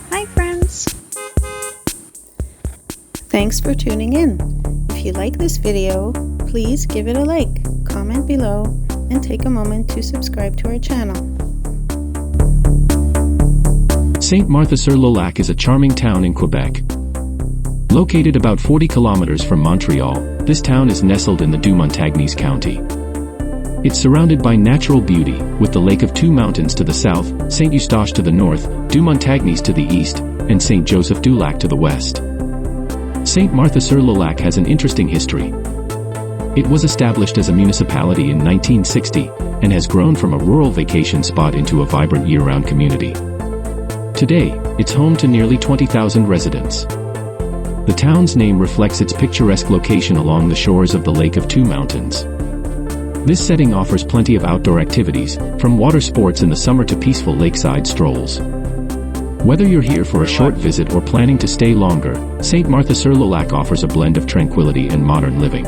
Hi friends! Thanks for tuning in. If you like this video, please give it a like, comment below, and take a moment to subscribe to our channel. Sainte-Marthe-sur-le-Lac is a charming town in Quebec. Located about 40 kilometers from Montreal, this town is nestled in the Deux Montagnes county. It's surrounded by natural beauty, with the Lake of Two Mountains to the south, Saint-Eustache to the north, Deux Montagnes to the east, and Saint-Joseph-du-Lac to the west. Sainte-Marthe-sur-le-Lac has an interesting history. It was established as a municipality in 1960, and has grown from a rural vacation spot into a vibrant year-round community. Today, it's home to nearly 20,000 residents. The town's name reflects its picturesque location along the shores of the Lake of Two Mountains. This setting offers plenty of outdoor activities, from water sports in the summer to peaceful lakeside strolls. Whether you're here for a short visit or planning to stay longer, Sainte-Marthe-sur-le-Lac offers a blend of tranquility and modern living.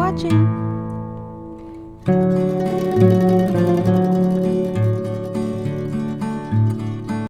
watching.